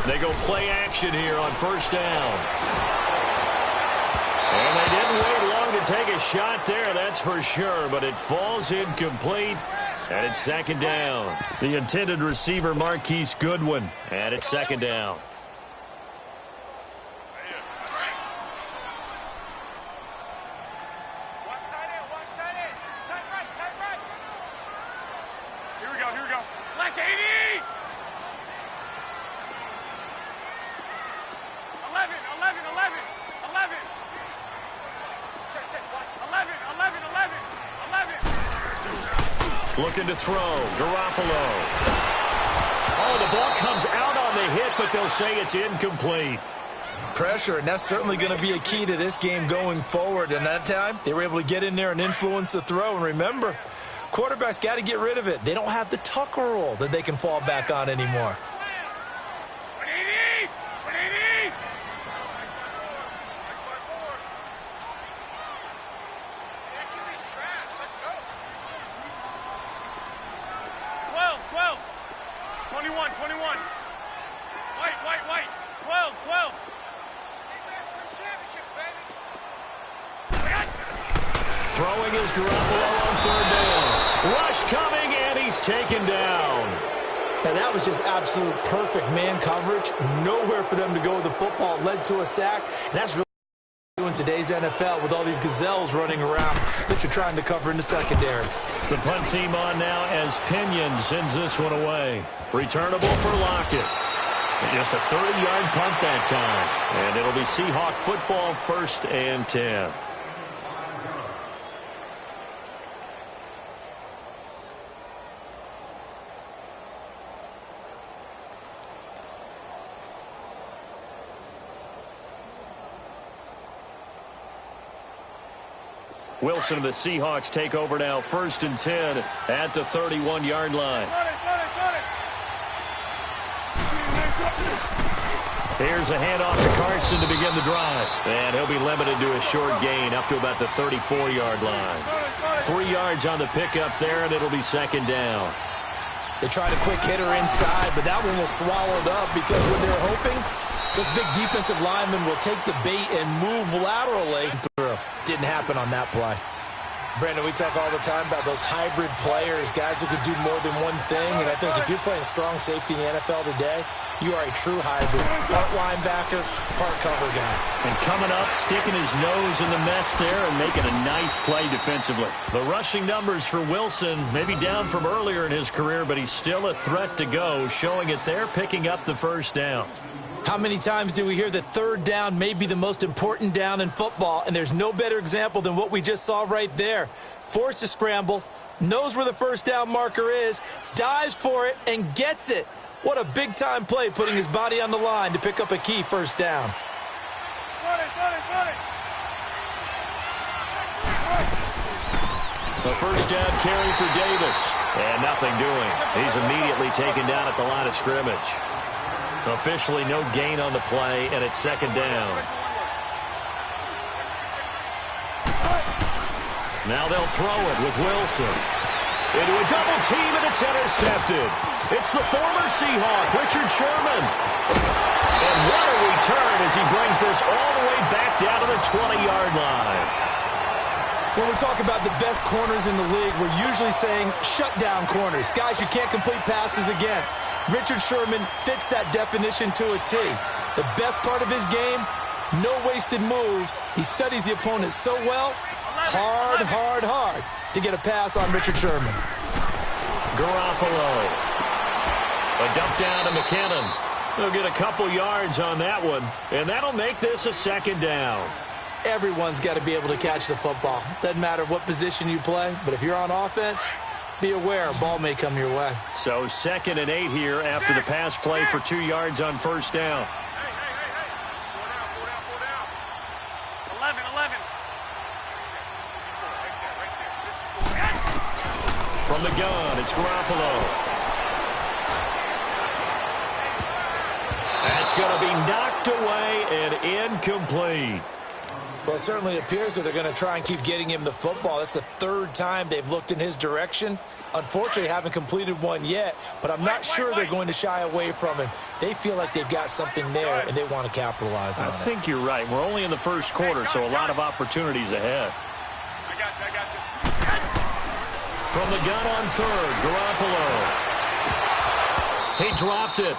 They go play action here on first down. And they didn't wait long to take a shot there, that's for sure, but it falls incomplete, and it's second down. The intended receiver, Marquise Goodwin, and it's second down. Looking to throw. Garoppolo. Oh, the ball comes out on the hit, but they'll say it's incomplete. Pressure, and that's certainly going to be a key to this game going forward. And that time, they were able to get in there and influence the throw. And remember, quarterbacks got to get rid of it. They don't have the Tucker rule that they can fall back on anymore. Throwing is Garoppolo on third down. Rush coming, and he's taken down. And that was just absolute perfect man coverage. Nowhere for them to go with the football. Led to a sack. And that's really in today's NFL with all these gazelles running around that you're trying to cover in the secondary. The punt team on now as Pinion sends this one away. Returnable for Lockett. Just a 30-yard punt that time. And it'll be Seahawk football, 1st and 10. Wilson and the Seahawks take over now, 1st and 10 at the 31-yard line. Here's a handoff to Carson to begin the drive. And he'll be limited to a short gain up to about the 34-yard line. 3 yards on the pickup there, and it'll be second down. They tried a quick hitter inside, but that one was swallowed up because when they're hoping, this big defensive lineman will take the bait and move laterally. Didn't happen on that play. Brandon, we talk all the time about those hybrid players, guys who could do more than one thing. And I think if you're playing strong safety in the NFL today, you are a true hybrid. Part linebacker, part cover guy. And coming up, sticking his nose in the mess there and making a nice play defensively. The rushing numbers for Wilson, maybe down from earlier in his career, but he's still a threat to go, showing it there, picking up the first down. How many times do we hear that third down may be the most important down in football, and there's no better example than what we just saw right there. Forced to scramble, knows where the first down marker is, dives for it, and gets it. What a big-time play, putting his body on the line to pick up a key first down. The first down carry for Davis, and nothing doing. He's immediately taken down at the line of scrimmage. Officially no gain on the play, and it's second down. Now they'll throw it with Wilson. Into a double team, and it's intercepted. It's the former Seahawk, Richard Sherman. And what a return as he brings this all the way back down to the 20-yard line. When we talk about the best corners in the league, we're usually saying shutdown corners, guys you can't complete passes against. Richard Sherman fits that definition to a T. The best part of his game, no wasted moves. He studies the opponent so well, hard to get a pass on Richard Sherman. Garoppolo. A dump down to McKinnon. They'll get a couple yards on that one, and that'll make this a second down. Everyone's got to be able to catch the football. Doesn't matter what position you play, but if you're on offense, be aware a ball may come your way. So 2nd and 8 here after the pass play for 2 yards on first down. 11. From the gun, it's Garoppolo. That's going to be knocked away and incomplete. Well, it certainly appears that they're going to try and keep getting him the football. That's the third time they've looked in his direction. Unfortunately, haven't completed one yet, but I'm not sure they're going to shy away from him. They feel like they've got something there, and they want to capitalize on it. I think you're right. We're only in the first quarter, so a lot of opportunities ahead. I got you. From the gun on third, Garoppolo. He dropped it.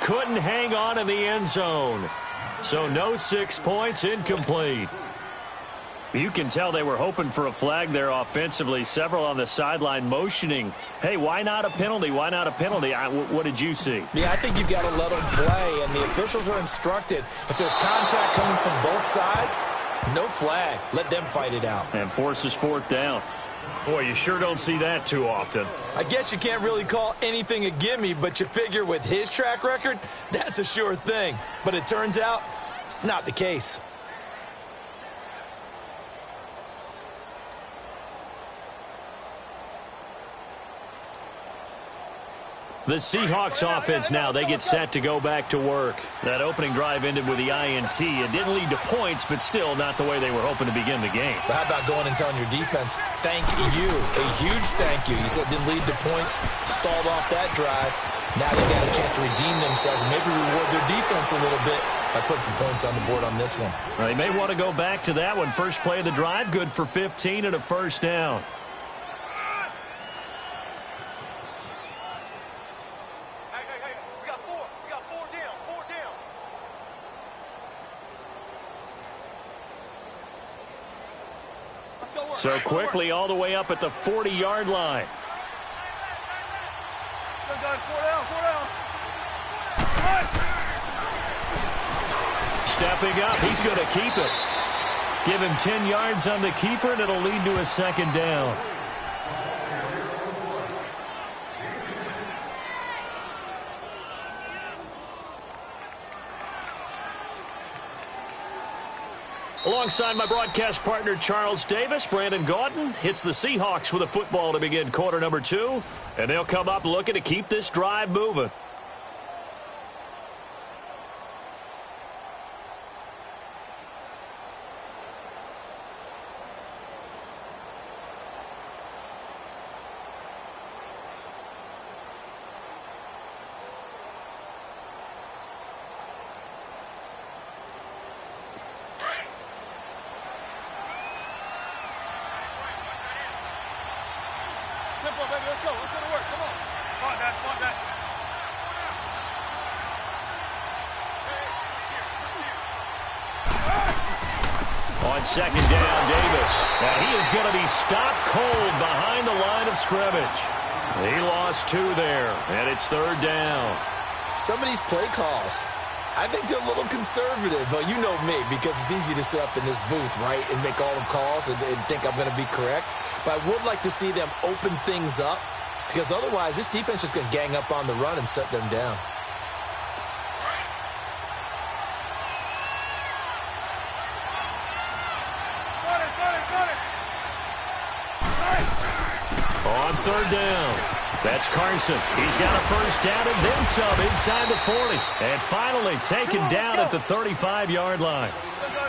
Couldn't hang on in the end zone. So no 6 points, incomplete. You can tell they were hoping for a flag there offensively. Several on the sideline motioning, hey, why not a penalty? Why not a penalty? What did you see? Yeah, I think you've got to let them play, and the officials are instructed. If there's contact coming from both sides, no flag. Let them fight it out. And forces fourth down. Boy, you sure don't see that too often. I guess you can't really call anything a gimme, but you figure with his track record, that's a sure thing. But it turns out it's not the case. The Seahawks offense now, they get set to go back to work. That opening drive ended with the INT. It didn't lead to points, but still not the way they were hoping to begin the game. But how about going and telling your defense, thank you, a huge thank you. You said it didn't lead to points, stalled off that drive. Now they got a chance to redeem themselves and maybe reward their defense a little bit by putting some points on the board on this one. Well, they may want to go back to that one. First play of the drive, good for 15 and a first down. So quickly all the way up at the 40-yard line. Stepping up, he's going to keep it. Give him 10 yards on the keeper, and it'll lead to a second down. Alongside my broadcast partner, Charles Davis, Brandon Gaudin hits the Seahawks with a football to begin quarter number 2. And they'll come up looking to keep this drive moving. On second down, Davis. Now he is going to be stopped cold behind the line of scrimmage. He lost 2 there, and it's third down. Some of these play calls, I think they're a little conservative, but you know me, because it's easy to sit up in this booth, right, and make all the calls and think I'm going to be correct. But I would like to see them open things up, because otherwise this defense is going to gang up on the run and shut them down. On third down, that's Carson. He's got a first down and then some inside the 40. And finally taken down at the 35-yard line.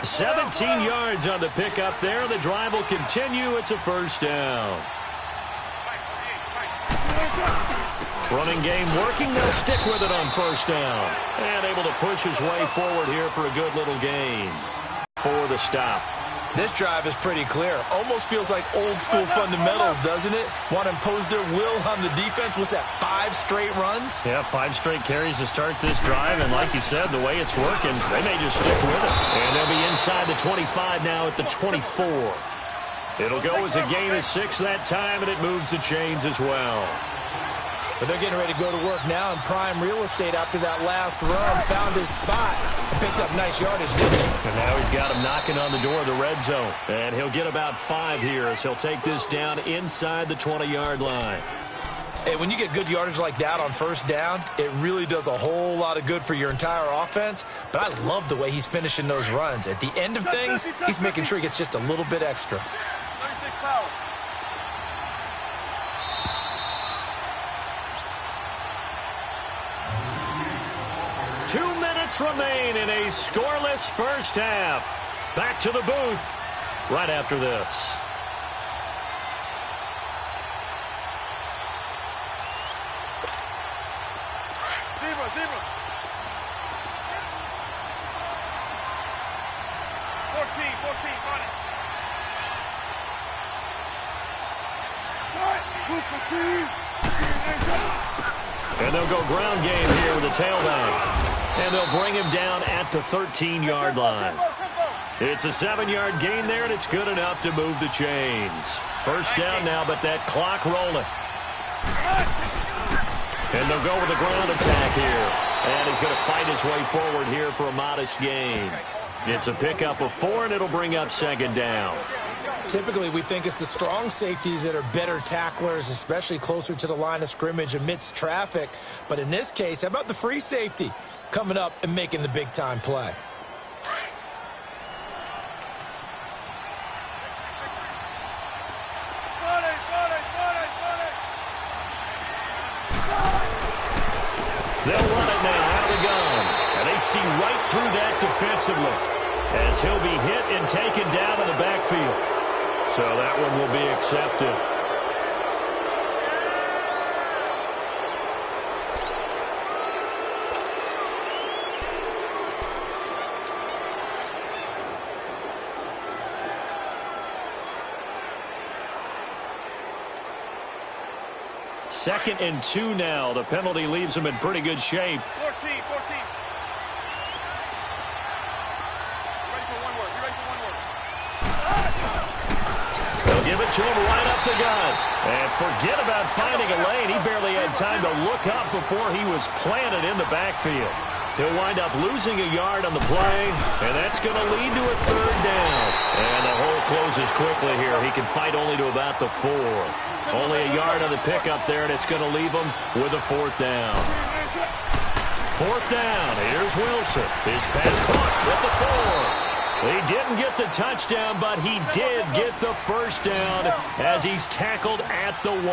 17 yards on the pickup there. The drive will continue. It's a first down. Running game working. They'll stick with it on first down. And able to push his way forward here for a good little gain for the stop. This drive is pretty clear. Almost feels like old-school fundamentals, doesn't it? Want to impose their will on the defense. What's that, 5 straight runs? Yeah, 5 straight carries to start this drive. And like you said, the way it's working, they may just stick with it. And they'll be inside the 25 now at the 24. It'll go as a gain of 6 that time, and it moves the chains as well. But they're getting ready to go to work now in prime real estate after that last run. Found his spot and picked up nice yardage, didn't he? And now he's got him knocking on the door of the red zone. And he'll get about 5 here as he'll take this down inside the 20-yard line. Hey, when you get good yardage like that on first down, it really does a whole lot of good for your entire offense. But I love the way he's finishing those runs. At the end of things, he's making sure he gets just a little bit extra. 36 power. Two minutes remain in a scoreless first half. Back to the booth right after this. Zebra. 14, got it. And they'll go ground game here with the tailback. And they'll bring him down at the 13-yard line. It's a 7-yard gain there, and it's good enough to move the chains. First down now, but that clock rolling. And they'll go with a ground attack here. And he's going to fight his way forward here for a modest gain. It's a pickup of 4, and it'll bring up second down. Typically, we think it's the strong safeties that are better tacklers, especially closer to the line of scrimmage amidst traffic. But in this case, how about the free safety coming up and making the big-time play? They'll run it now out of the gun. And they see right through that defensively as he'll be hit and taken down in the backfield. So that one will be accepted. Second and 2 now. The penalty leaves them in pretty good shape. 14. They'll give it to him right up the gut. And forget about finding a lane. He barely had time to look up before he was planted in the backfield. He'll wind up losing a yard on the play, and that's going to lead to a third down. And the hole closes quickly here. He can fight only to about the 4. Only a yard on the pickup there, and it's going to leave him with a 4th down. 4th down. Here's Wilson. His pass caught at the 4. He didn't get the touchdown, but he did get the first down as he's tackled at the 1.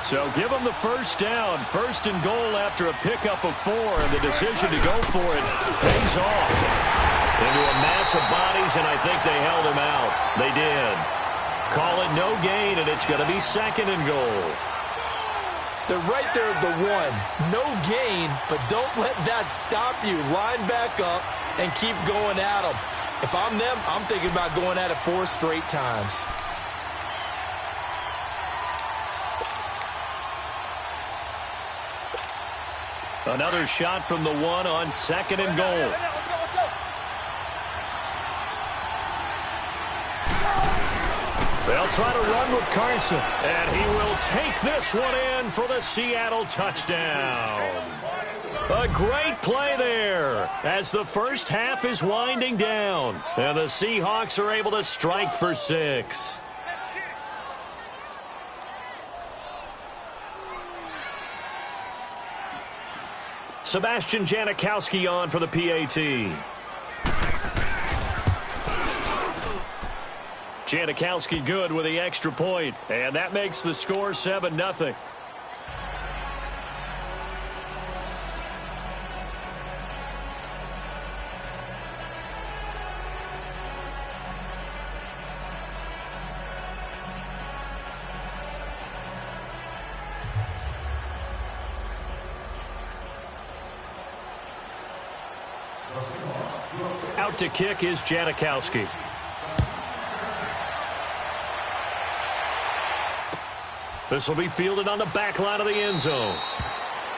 So give him the first down. First and goal after a pickup of 4, and the decision to go for it pays off. Into a mass of bodies, and I think they held him out. They did. Call it no gain, and it's going to be second and goal. They're right there at the 1. No gain, but don't let that stop you. Line back up and keep going at them. If I'm them, I'm thinking about going at it 4 straight times. Another shot from the 1 on second and goal. Let's go. They'll try to run with Carson, and he will take this one in for the Seattle touchdown. A great play there as the first half is winding down, and the Seahawks are able to strike for 6. Sebastian Janikowski on for the PAT. Janikowski good with the extra point, and that makes the score 7-0. Out to kick is Janikowski. This will be fielded on the back line of the end zone.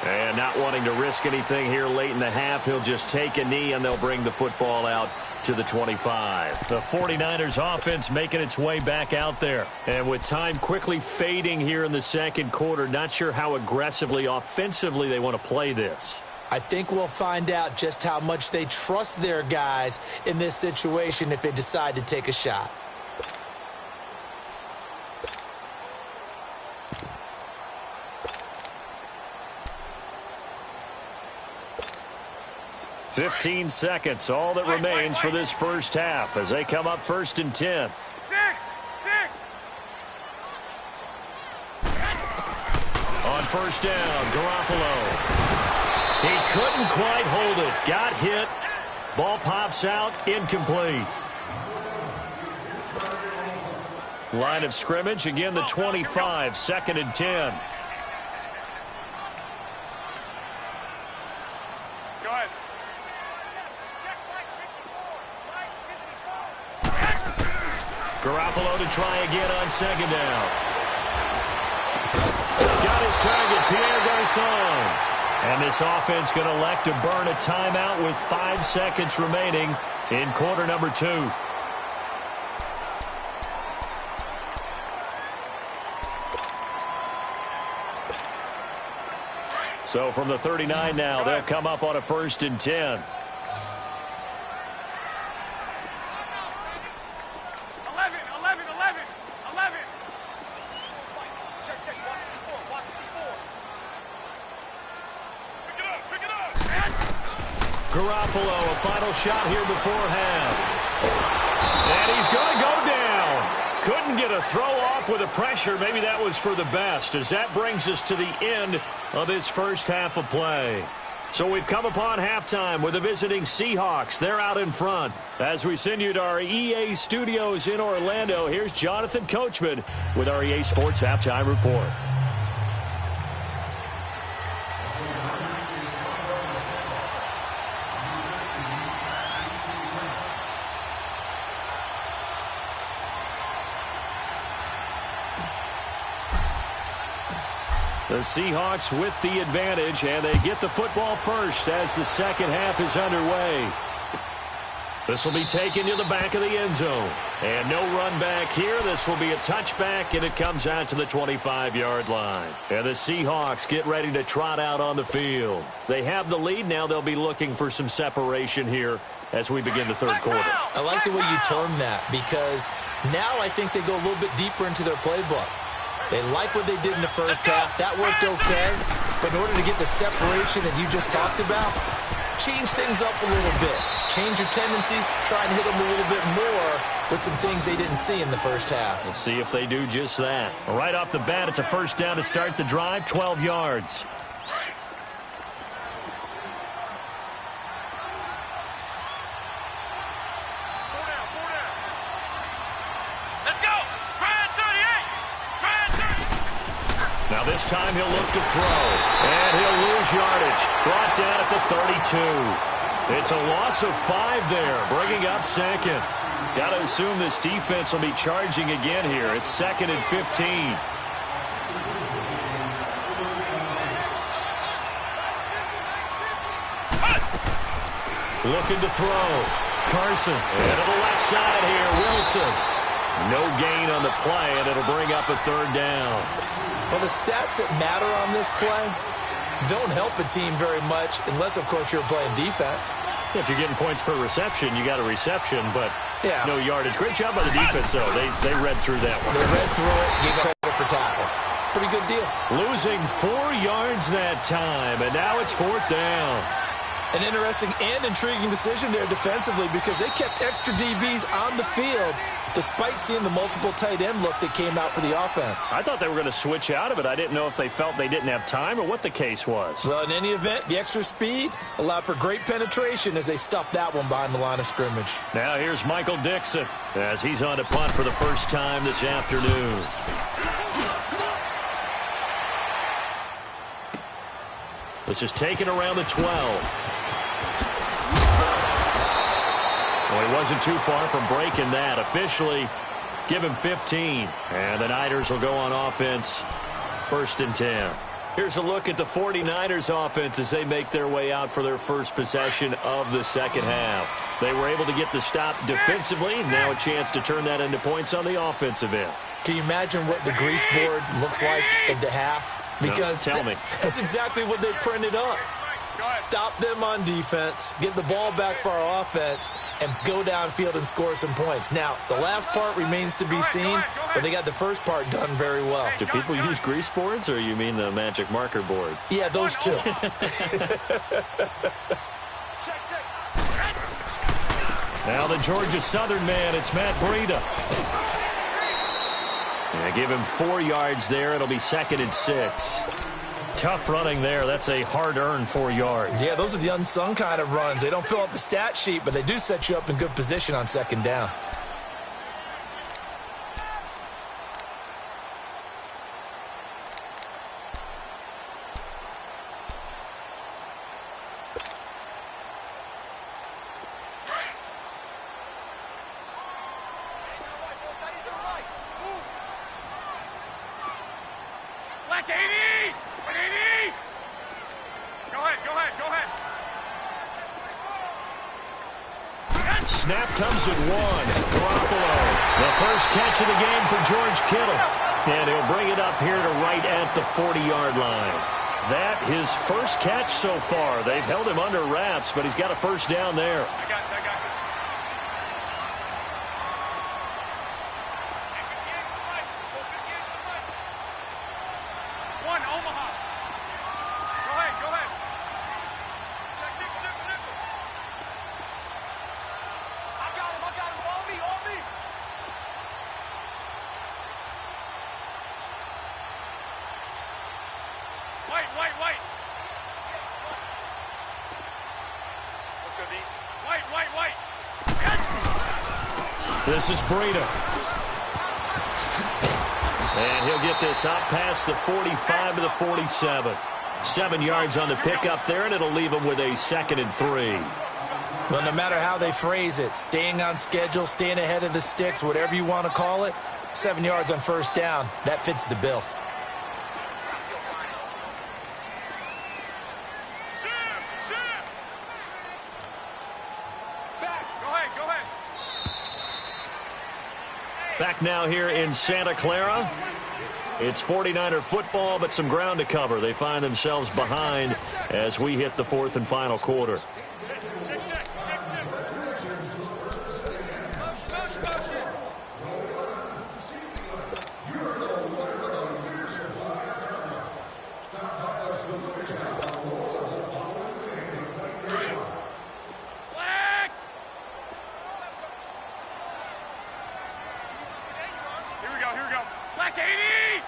And not wanting to risk anything here late in the half, he'll just take a knee and they'll bring the football out to the 25. The 49ers offense making its way back out there. And with time quickly fading here in the second quarter, not sure how aggressively, offensively they want to play this. I think we'll find out just how much they trust their guys in this situation if they decide to take a shot. "15 seconds, all that remains for this first half as they come up 1st and 10. 6. On first down, Garoppolo. He couldn't quite hold it. Got hit. Ball pops out. Incomplete. Line of scrimmage, again the 25, 2nd and 10. Go ahead. Garoppolo to try again on 2nd down. Got his target, Pierre Garçon. And this offense going to elect to burn a timeout with 5 seconds remaining in quarter number 2. So from the 39 now, they'll come up on a 1st and 10. 11, 11. Check, watch before. Pick it up. Garoppolo, a final shot here before half. And he's going to go down. Couldn't get a throw off with the pressure. Maybe that was for the best, as that brings us to the end of this first half of play. So we've come upon halftime with the visiting Seahawks. They're out in front. As we send you to our EA studios in Orlando, here's Jonathan Coachman with our EA Sports Halftime Report. The Seahawks with the advantage, and they get the football first as the second half is underway. This will be taken to the back of the end zone. And no run back here. This will be a touchback, and it comes out to the 25-yard line. And the Seahawks get ready to trot out on the field. They have the lead. Now they'll be looking for some separation here as we begin the third quarter. I like the way you term that, because now I think they go a little bit deeper into their playbook. They like what they did in the first half. That worked okay. But in order to get the separation that you just talked about, change things up a little bit. Change your tendencies. Try and hit them a little bit more with some things they didn't see in the first half. We'll see if they do just that. Right off the bat, it's a first down to start the drive, 12 yards. Now this time he'll look to throw, and he'll lose yardage. Brought down at the 32. It's a loss of 5 there, bringing up 2nd. Got to assume this defense will be charging again here. It's 2nd and 15. Looking to throw. Carson, and to the left side here, Wilson. No gain on the play, and it'll bring up a 3rd down. Well, the stats that matter on this play don't help a team very much unless, of course, you're playing defense. If you're getting points per reception, you got a reception, but no yardage. Great job by the defense, though. They read through that one. They read through it, gave credit for tackles. Pretty good deal. Losing 4 yards that time, and now it's 4th down. An interesting and intriguing decision there defensively, because they kept extra DBs on the field despite seeing the multiple tight end look that came out for the offense. I thought they were going to switch out of it. I didn't know if they felt they didn't have time or what the case was. Well, in any event, the extra speed allowed for great penetration as they stuffed that one behind the line of scrimmage. Now here's Michael Dixon as he's on to punt for the first time this afternoon. This is taken around the 12. Well, he wasn't too far from breaking that. Officially, give him 15. And the Niners will go on offense, 1st and 10. Here's a look at the 49ers offense as they make their way out for their first possession of the second half. They were able to get the stop defensively. Now a chance to turn that into points on the offensive end. Can you imagine what the grease board looks like at the half? Because no, tell me. That's exactly what they printed up. Stop them on defense, get the ball back for our offense, and go downfield and score some points. Now, the last part remains to be seen, but they got the first part done very well. Do people use grease boards, or you mean the magic marker boards? Yeah, those two. Now the Georgia Southern man, it's Matt Breida. And give him 4 yards there. It'll be 2nd and 6. Tough running there. That's a hard-earned 4 yards. Yeah, those are the unsung kind of runs. They don't fill up the stat sheet, but they do set you up in good position on 2nd down. Go ahead. Snap comes at one. Garoppolo. The first catch of the game for George Kittle. And he'll bring it up here to right at the 40-yard line. That his first catch so far. They've held him under wraps, but he's got a first down there. I got it. One, Omaha. Go ahead. Check nickel. I got him. On me. White. Let's go, D. White. Yes! This is Breida. And he'll get this out past the 45 to the 47. 7 yards on the pickup there, and it'll leave him with a 2nd and 3. Well, no matter how they phrase it, staying on schedule, staying ahead of the sticks, whatever you want to call it, 7 yards on first down, that fits the bill. Go ahead. Back now here in Santa Clara. It's 49er football, but some ground to cover. They find themselves behind as we hit the 4th and final quarter. Here we go. Black 80! 58,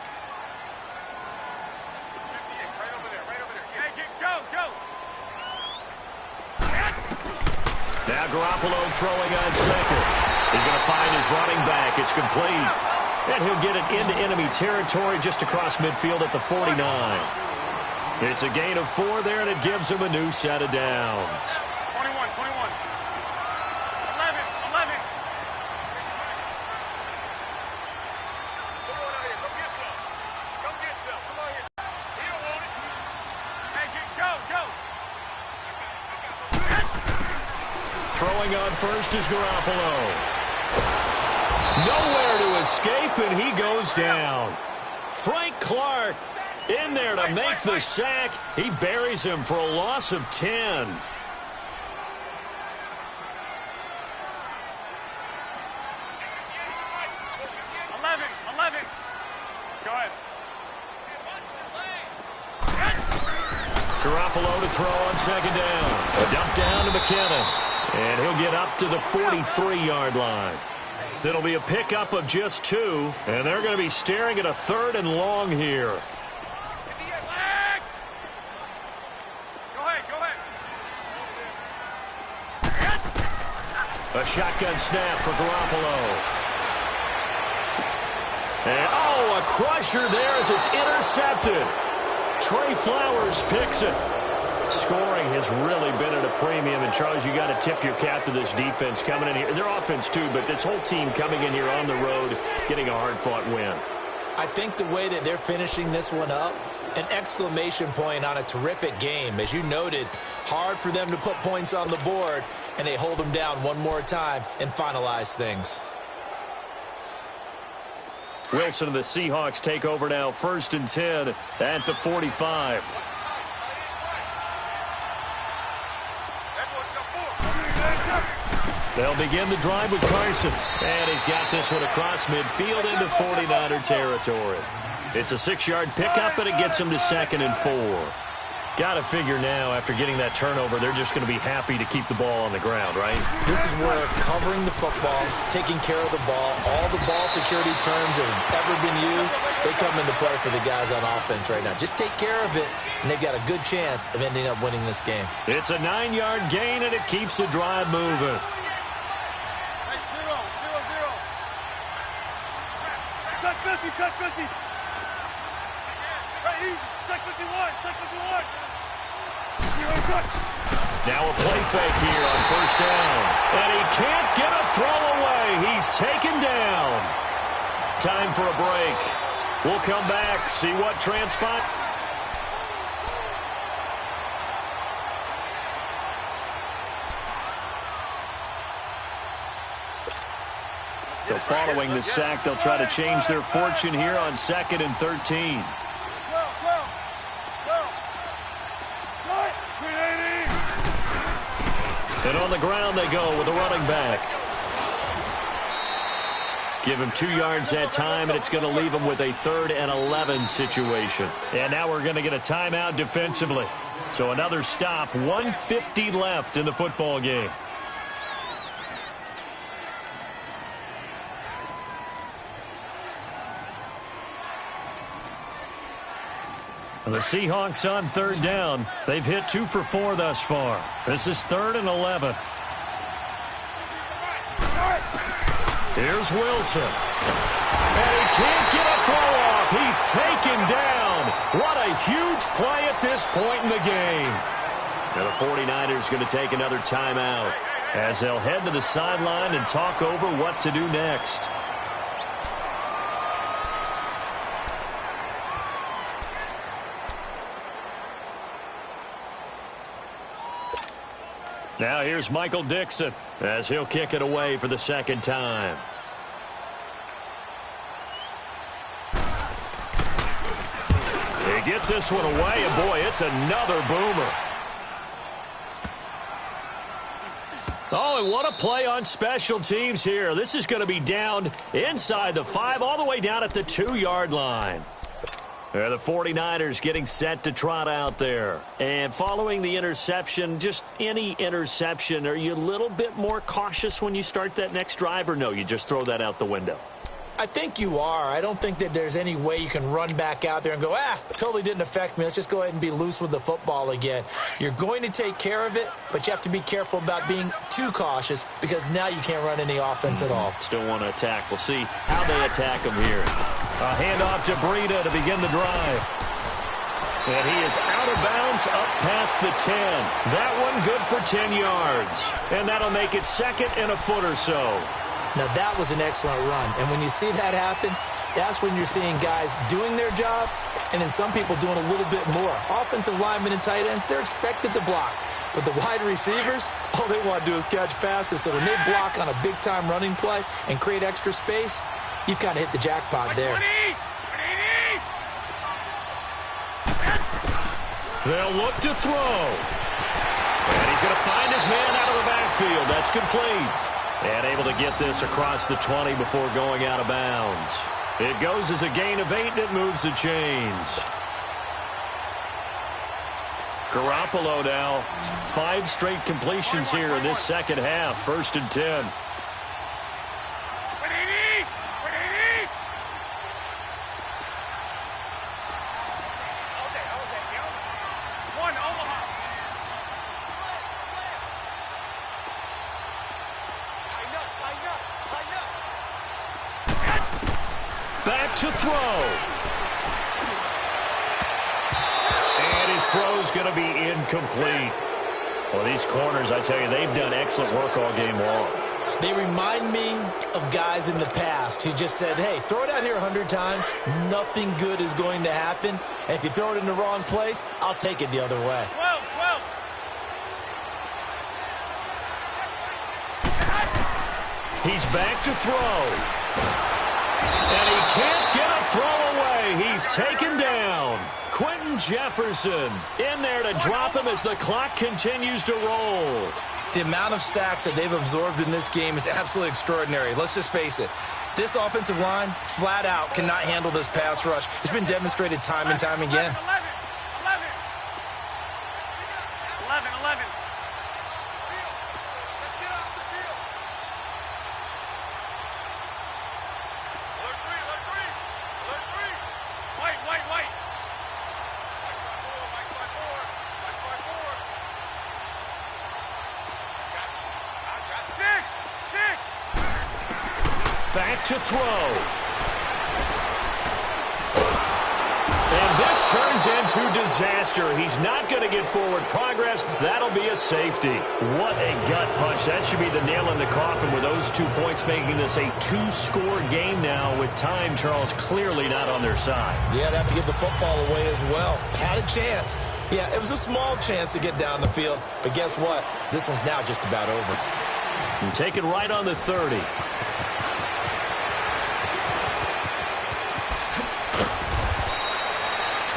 right over there. Hey, go! Now Garoppolo throwing on second. He's going to find his running back. It's complete. And he'll get it into enemy territory just across midfield at the 49. It's a gain of 4 there, and it gives him a new set of downs. 21. 11. Come get some. Come on here. He don't want it. Hey, go. Throwing on first is Garoppolo. Nowhere to escape, and he goes down. Frank Clark in there to make the sack. He buries him for a loss of 10. Go ahead. Garoppolo to throw on second down. A dump down to McKinnon. And he'll get up to the 43-yard line. It'll be a pickup of just 2, and they're going to be staring at a 3rd and long here. Go ahead. A shotgun snap for Garoppolo. And, a crusher there as it's intercepted. Trey Flowers picks it. Scoring has really been at a premium, and Charles, you got to tip your cap to this defense coming in here. Their offense too, but this whole team coming in here on the road, getting a hard-fought win. I think the way that they're finishing this one up, an exclamation point on a terrific game. As you noted, hard for them to put points on the board, and they hold them down one more time and finalize things. Wilson and the Seahawks take over now, 1st and 10 at the 45. They'll begin the drive with Carson. And he's got this one across midfield into 49er territory. It's a 6-yard pickup, and it gets him to 2nd and 4. Got to figure now, after getting that turnover, they're just going to be happy to keep the ball on the ground, right? This is where covering the football, taking care of the ball, all the ball security terms that have ever been used, they come into play for the guys on offense right now. Just take care of it, and they've got a good chance of ending up winning this game. It's a 9-yard gain, and it keeps the drive moving. Check 50. Right, easy. Check 51. Now a play fake here on 1st down. And he can't get a throw away. He's taken down. Time for a break. We'll come back, see what transpired. So following the sack, they'll try to change their fortune here on 2nd and 13. And on the ground they go with a running back. Give him 2 yards that time, and it's going to leave him with a 3rd and 11 situation. And now we're going to get a timeout defensively. So another stop, 1:50 left in the football game. The Seahawks on 3rd down. They've hit 2 for 4 thus far. This is 3rd and 11. Here's Wilson. And he can't get a throw off. He's taken down. What a huge play at this point in the game. And the 49ers going to take another timeout as they'll head to the sideline and talk over what to do next. Now here's Michael Dixon as he'll kick it away for the 2nd time. He gets this one away, and boy, it's another boomer. Oh, and what a play on special teams here. This is going to be down inside the 5, all the way down at the 2-yard line. There, the 49ers getting set to trot out there. And following the interception, just any interception, are you a little bit more cautious when you start that next drive, or no, you just throw that out the window? I think you are. I don't think that there's any way you can run back out there and go, totally didn't affect me. Let's just go ahead and be loose with the football again. You're going to take care of it, but you have to be careful about being too cautious because now you can't run any offense at all. Still want to attack. We'll see how they attack them here. A handoff to Breida to begin the drive. And he is out of bounds up past the 10. That one good for 10 yards. And that'll make it 2nd and a foot or so. Now, that was an excellent run. And when you see that happen, that's when you're seeing guys doing their job and then some people doing a little bit more. Offensive linemen and tight ends, they're expected to block. But the wide receivers, all they want to do is catch passes. So when they block on a big-time running play and create extra space, you've kind of hit the jackpot there. They'll look to throw. And he's going to find his man out of the backfield. That's complete. And able to get this across the 20 before going out of bounds. It goes as a gain of 8, and it moves the chains. Garoppolo now, 5 straight completions here in this 2nd half. 1st and 10. Back to throw. And his throw's going to be incomplete. Well, these corners, I tell you, they've done excellent work all game long. They remind me of guys in the past who just said, hey, throw it out here 100 times. Nothing good is going to happen. And if you throw it in the wrong place, I'll take it the other way. 12. He's back to throw. And he can't get a throw away. He's taken down. Quentin Jefferson in there to drop him as the clock continues to roll. The amount of sacks that they've absorbed in this game is absolutely extraordinary. Let's just face it. This offensive line, flat out, cannot handle this pass rush. It's been demonstrated time and time again. 11. White. Back to throw. And this turns into disaster. He's not going to get forward progress. That'll be a safety. What a gut punch. That should be the nail in the coffin with those 2 points, making this a 2-score game now with time, Charles, clearly not on their side. Yeah, they have to give the football away as well. Had a chance. Yeah, it was a small chance to get down the field. But guess what? This one's now just about over. And taken right on the 30.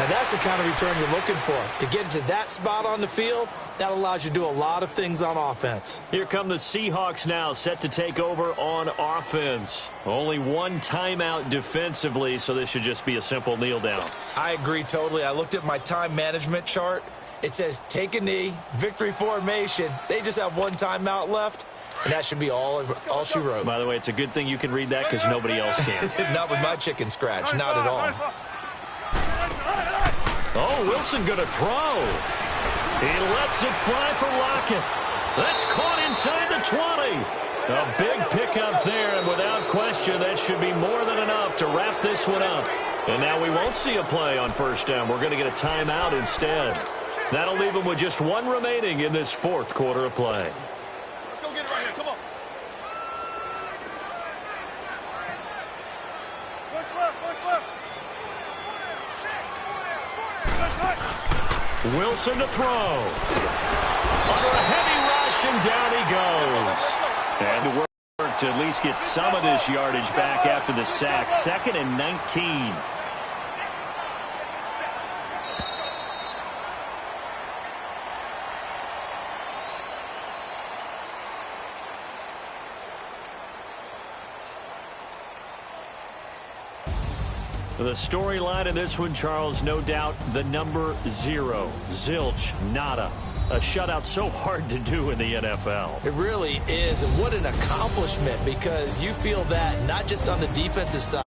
And that's the kind of return you're looking for. To get into that spot on the field, that allows you to do a lot of things on offense. Here come the Seahawks now, set to take over on offense. Only one timeout defensively, so this should just be a simple kneel down. I agree totally. I looked at my time management chart. It says take a knee, victory formation. They just have one timeout left, and that should be all she wrote. By the way, it's a good thing you can read that because nobody else can. Not with my chicken scratch, not at all. Oh, Wilson going to throw. He lets it fly for Lockett. That's caught inside the 20. A big pickup there, and without question, that should be more than enough to wrap this one up. And now we won't see a play on first down. We're going to get a timeout instead. That'll leave them with just one remaining in this fourth quarter of play. Let's go get it right here. Come on. Wilson to throw. Under a heavy rush, and down he goes. And to work to at least get some of this yardage back after the sack. 2nd and 19. The storyline in this one, Charles, no doubt the number 0. Zilch, nada. A shutout so hard to do in the NFL. It really is, and what an accomplishment, because you feel that not just on the defensive side.